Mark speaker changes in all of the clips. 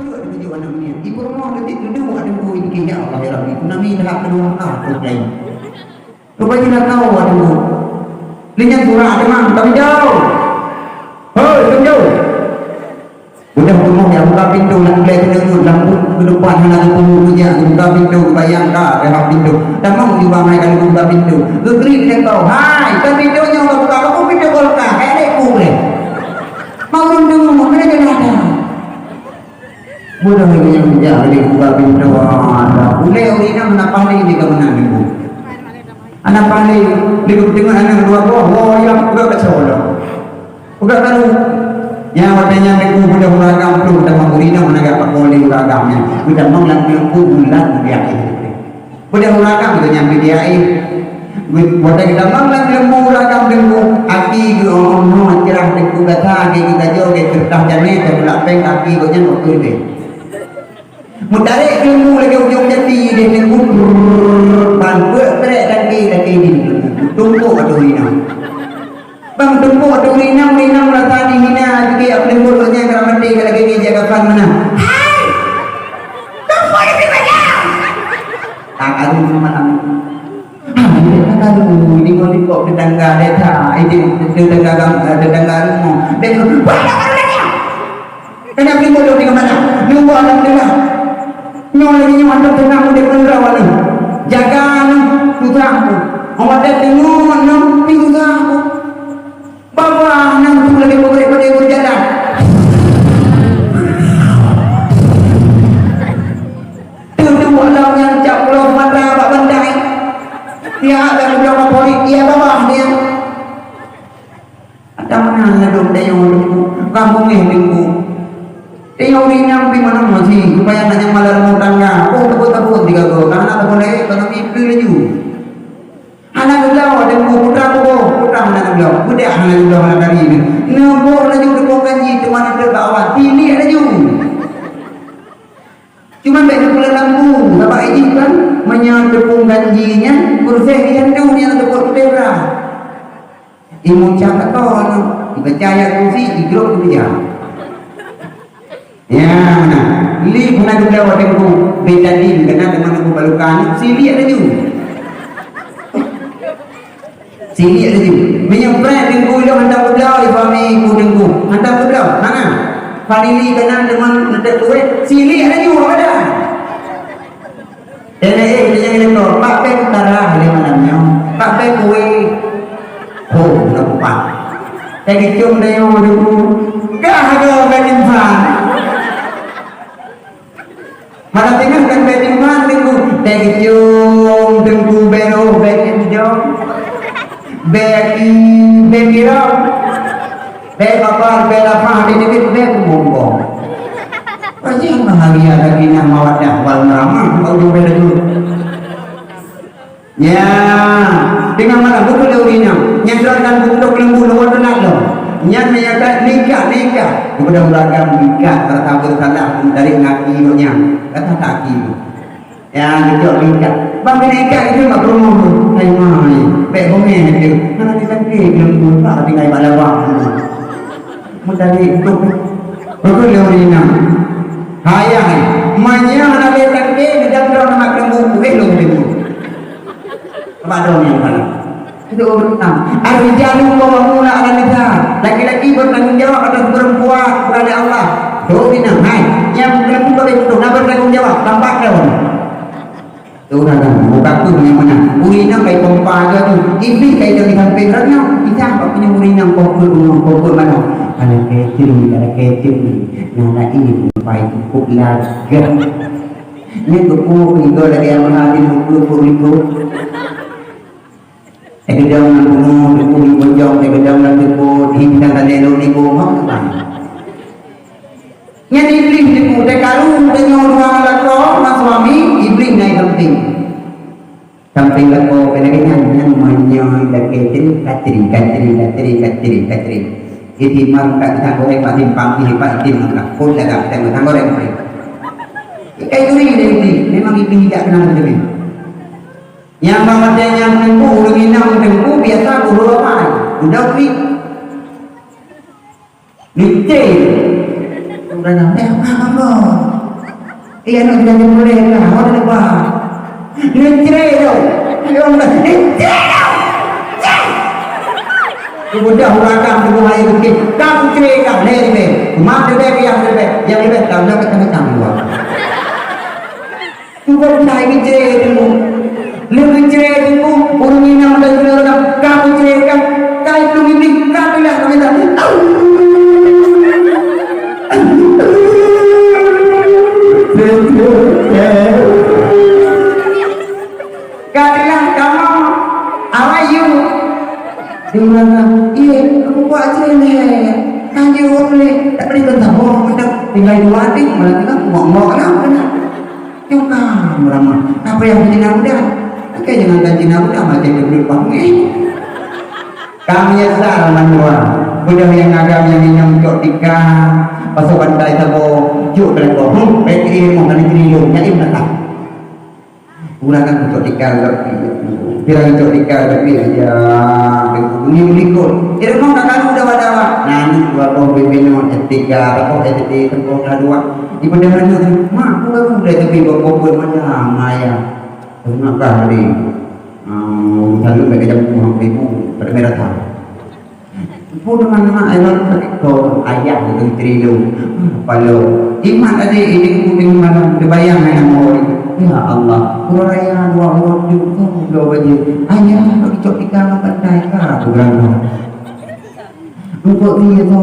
Speaker 1: Perlu ada tujuan namanya. Ibu rumah nanti duduk ada bu ini ya Allah ya Rabbi. Nami dah kedua aku lain. Rupanya nak tahu ada bu. Lihat surah ada mang tapi jauh. Hei jauh. Udah rumah ya buka pintu nak kelihatan dengan lampu ke depan nak tunggu je buka pintu bayang ka rehat pintu. Dan mau juga mai kali buka pintu. Gegeri dia tahu. Hai, kan pintunya buka aku pintu golka. Kayak aku boleh. Mau tunggu mau mana dia ada. Mudah yang menjadi buka pintu ada. Boleh orang nak menapali di kemenang ibu. Anak paling hidup dengan anak dua buah yang buka kacau. Buka tahu. Yang katanya mereka sudah beragam tu dan mengurina menegak pakoleh beragamnya. Sudah mengelang melengku bulan dia ini. Sudah beragam itu nyampe dia ini. Buat kita mengelang melengku beragam melengku. Aki ke orang cerah melengku kata kita jauh ke kertas jane dan lapeng kaki kau jangan waktu ini. Mutarik melengku lagi ujung jati dia melengku bantu terik kaki ini. Tunggu atau ini. Bang tunggu atau rinam rasa dihina juga apa mulutnya kerana mati kalau gini jaga fan mana. Hai, tunggu lebih banyak. Tak ada malam. Ini kata dulu ini kalau kau tetangga desa ini tetangga rumah. Dia tu banyak orangnya. Kenapa ni bodoh di mana? Nunggu alam tengah. Nol lagi mantap tenang udah penerawan. Jaga tutraku. Awak dah tengok mana tutraku. Bapa nang tu lagi pada berjalan. Tu orang yang cap pulau mata pak bandai. Dia ada beberapa polis dia bawah dia. Ada mana ada dia yang kampung ni minggu. Dia orang yang di mana masih supaya nak yang malam mau tangga. Oh takut tiga go. Karena tak boleh kalau mimpi laju. Anak beliau ada putra anak beliau budak anak beliau anak dari ini nombor lagi untuk gaji cuma ada bawah ini ada juga cuma banyak bulan lampu bapak ini kan menyambung gajinya kursi yang tu yang ada buat pera imun cakap kau dipercaya kursi hidrok dia ya mana li pun ada beliau ada beda din kena teman aku balukan sili ada juga sini ada je. Menyempret dengku dia hantar belau di fami ku dengku. Hantar belau. Mana? Family kena dengan letak kuih. Sini ada juga ada. Dia yang letak. Pak Pek utara dia malamnya. Pak Pek kuih. Oh, lepas. Saya kecum dia yang dengku. Kah ada berimpan. Malah tengah kan berimpan dengku. Saya kecum dengku bero berimpan. Bagi ram, bagi apa, bagi apa, bagi monggo. Pasti yang bahagia lagi nama wadah wal ramah, kau jumpa dulu. Ya, dengan mana buku leurinya, nyandarkan buku lembu luar tenak lo. Nyan menyatakan nikah, kemudian beragam nikah, tertabur salah dari ngakinya, kata kaki. Ya, kita nikah. Bang nikah itu tak perlu hai mai. Baik komen dia. Mana kita ke lembu tak tinggal pada bang. Mudari itu. Betul leurina. Hayang. Manya nak letak ke dalam nama lembu lembu. Apa dong yang mana? Itu urutan. Ar-rijalu qawwamuna 'ala nisa. Laki-laki bertanggung jawab atas perempuan kepada Allah. Leurina. Hai, yang lembu boleh untuk nak bertanggung jawab. Tampak dah. Tu dah buka tu yang mana urina kai pompa aja tu iblis kai dari sampai kerana kita apa punya urina pokok mana ada kecil nada ini pompa itu pulaga ni tu itu lagi yang hadis itu ekdam nang itu bonjong ekdam nang itu hingga kalelo ni bohong kan yang iblis itu dekalu dengan orang lakro mas suami iblis naik samping lakro kena yang menyoy kecil katri itu mang kat sang goreng pak simpang pak itu maka pun dah kita sang goreng kayak ini memang iblis tidak kenal lebih yang mamadnya yang tengku biasa guru apa udah licin. Udah nyampe apa Iya nak jadi boleh lah. Orang ni bah. Ngecerai tau. Orang dah ngecerai tau. Kemudian huragam tunggu hari mungkin. Kamu cerai kau lebih. Mak lebih yang lebih tahu nak kena kamu luar. Tuhan saya ngecerai tunggu. Lebih cerai tunggu. Orang ini nama dah huragam. Kamu cerai kau. Kau itu ini kau bilang kau bilang. Kadilah kamu awayu dia bilang iya aku buat aja ni kanji boleh tak boleh tentang tinggal dua hati malah tinggal ngomong lah kena juga merama apa yang punya muda oke jangan ganti muda macam dulu panggil kami asal manua budak yang agam yang nyamcok tika pasal bandai tabo juk berlaku PTI mau kali triliun nyaim datang ulangan untuk tika lebih pirang untuk tika lebih ya ini melikut dia mau kakak udah wadawa nanti dua kau bebeno etika atau etika tempoh dua di pendengaran itu mak aku baru udah tapi bawa mana maya terima kasih lalu mereka jam 20.000 pada merah tahu pun mana ayat kau ayat itu triliun kalau iman tadi ini kuning mana dibayang yang mau ya Allah kuraya dua orang itu dua wajib ayah bagi cok ikan pandai kah bukan untuk dia tu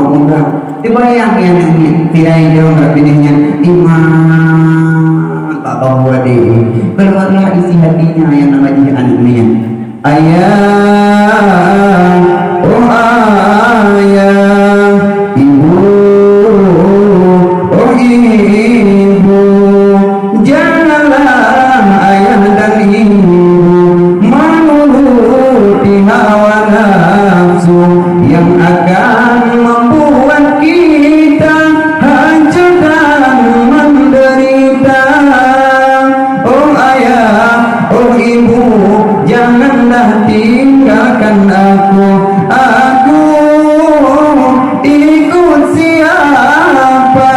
Speaker 1: mudah dibayang yang ini tidak ada orang pilihnya iman tak bawa dia keluarlah isi hatinya yang namanya anaknya ayah oh ayah ibu oh ibu janganlah ayah dan ibu menuruti hawa nafsu yang akan membuat kita hancur dan menderita. Oh ayah, oh ibu, janganlah tinggalkan aku. Aku ikut siapa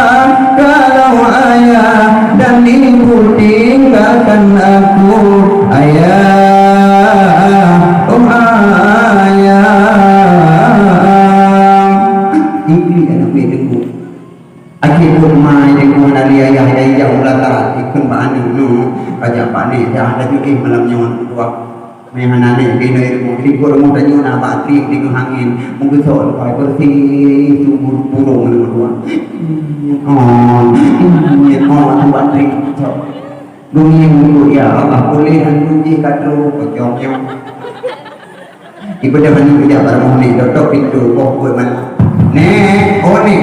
Speaker 1: kalau ayah dan ibu tinggalkan aku. Ayah, oh ayah. Ikli anak bedeku. Akhir pun mai deku nali ayah jauh latar ikun bani nu kaja bani dah ada juga malam nyawan dua mehanane bina ilmu ikut rumah dan nyona batri di angin mungkin soal pai bersih subur burung dua tu batri dunia mulu ya Allah boleh hantuji kadro kocoknya ibadah mandi kerja barang ni doktor pintu kok buat mana nek oh nek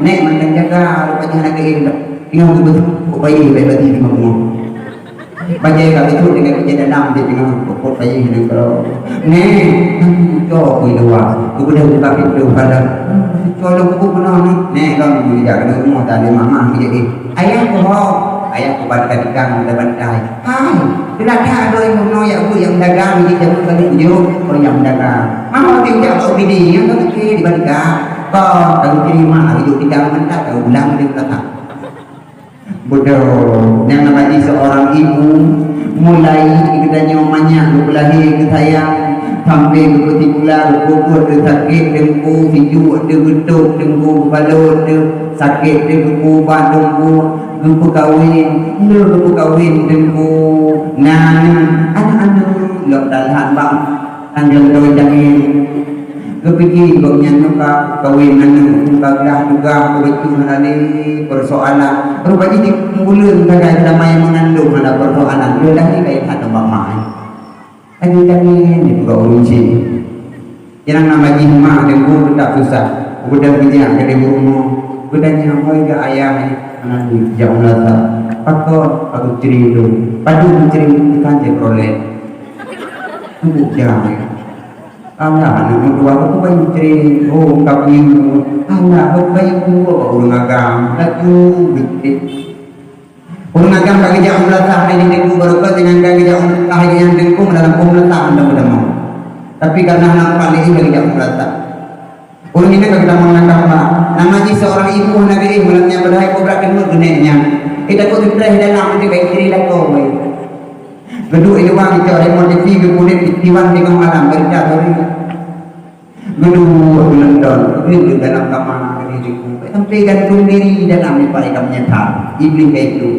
Speaker 1: mana jaga rupanya nak ini tinggal betul bayi bayi di rumah bayi kalau itu dengan kerja danam dia tinggal pokok bayi dengan kalau nek kau kui dua tu boleh buka pintu pada kalau buku benar nek kau jaga rumah tadi mama jadi ayah ayah kepada kadikang ada bandai hai tidak ada yang mau yang aku yang dagang di jamu kali hujung kalau yang dagang mama tinggal kau bini yang kau kiri di bandika kau tahu terima hidup di dalam mentah kau ulang di belakang bodoh yang namanya seorang ibu mulai ikutnya omanya berlahi ke sayang sampai ke kutipulah kukur ke sakit dengku hijuk de betuk dengku balot de sakit de kubat dengku dengku kawin dengku nan anak-anak lok dalhan bang anjang kawin jangin kepikir bagnya nuka kawin anu bagah juga begitu hari persoalan rupanya di bulan kagak lama yang mengandung ada persoalan dia dah ni kayak ada mamai ada jangin itu kau uji yang nama jihma dengku tak susah udah bijak ke rumah budanya apa ya ayah nanti jauh lata pakor aku cerilu padu cerilu kan je prolek tunggu jangan anak dua aku bayi ceri oh kami anak aku bayi dua orang agam laju bitik orang agam kaki jauh lata hari ini aku baru dengan kaki jauh hari yang dengku dalam pemlata anda mau tapi karena anak paling ini jauh lata orang ini kita menangkap nama seorang ibu negeri bulannya berdaya kobra kenal genenya Kita kau terus dalam itu baik diri lah kau. Geduk itu wang itu orang mau jadi kemudian tiwan dengan malam kerja tu. Geduk London itu dalam kamar diriku. Sampai gantung diri dalam ni pada kamu nyata. Iblis itu.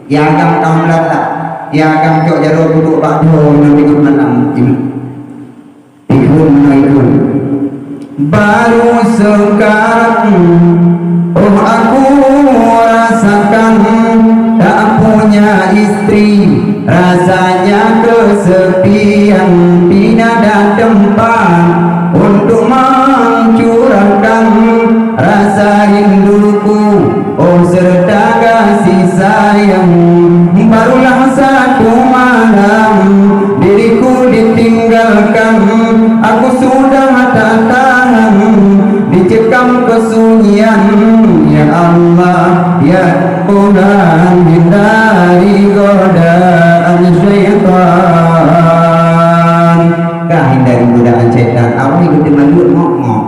Speaker 1: Ya agam kaum lala. Ya agam kau jarum duduk batu nanti kau malam ini. Ikut. Baru sekarang oh aku rasakan tak punya istri, rasanya kesepian, tidak ada tempat untuk mencurahkan rasa rinduku, oh serta kasih sayang. Barulah satu malam diriku ditinggalkan, aku sudah tak tahan dicekam kesunyian. Ya Allah, ya Tuhan, hindari godaan syaitan. Kah hindari godaan syaitan. Awak ikuti malu ngok-ngok.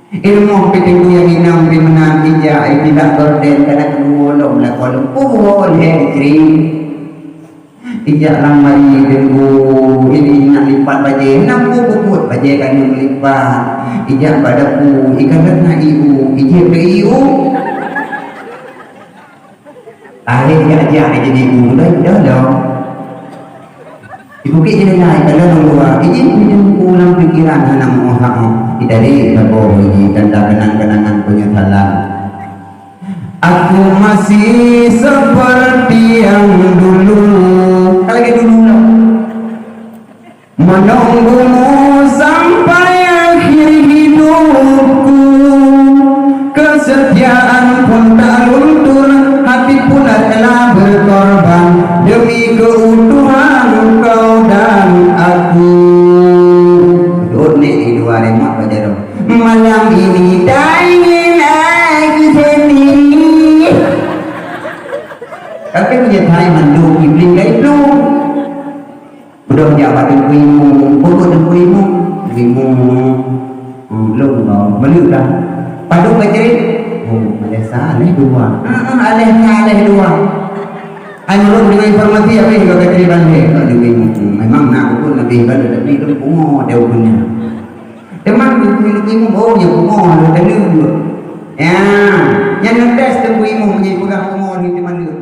Speaker 1: Ilmu pitunggu yang inang bimenan ija tidak gorden karena keluolong lah kolong puhol hekri. Ija lang mari denggu ini nak lipat baje nampu bukut baje kan yang lipat. Ija padaku ikan na iu ija ke iu. Akhirnya aja jadi iu dah dong. Ibu kita jadi kalau luar ija pinjam ulang pikiran anak mohak dari babo ini tanda kenang-kenangan penyesalan. Aku masih seperti yang dulu, lagi dulu lah, menunggumu sampai akhir hidupku. Kesetiaan pun tak luntur, hati pun telah berkorban demi keutuhan kau dan aku. Ini dua remote baca dong. Malam ini tak ingin lagi sendiri. Tapi menyetai mandu iblis itu. Udah jawab kuimu, pokok kuimu, belum mau meludah. Padu bacerit. Oh, ada saleh dua. Aleh dua. Menurut dengan informasi apa yang kau kata balik, memang nak pun lebih balik tapi itu bunga dia punya. Teman ibu oh ya bunga ada dulu. Ya, yang ngetes tu ibu punya pegang bunga ni teman dia.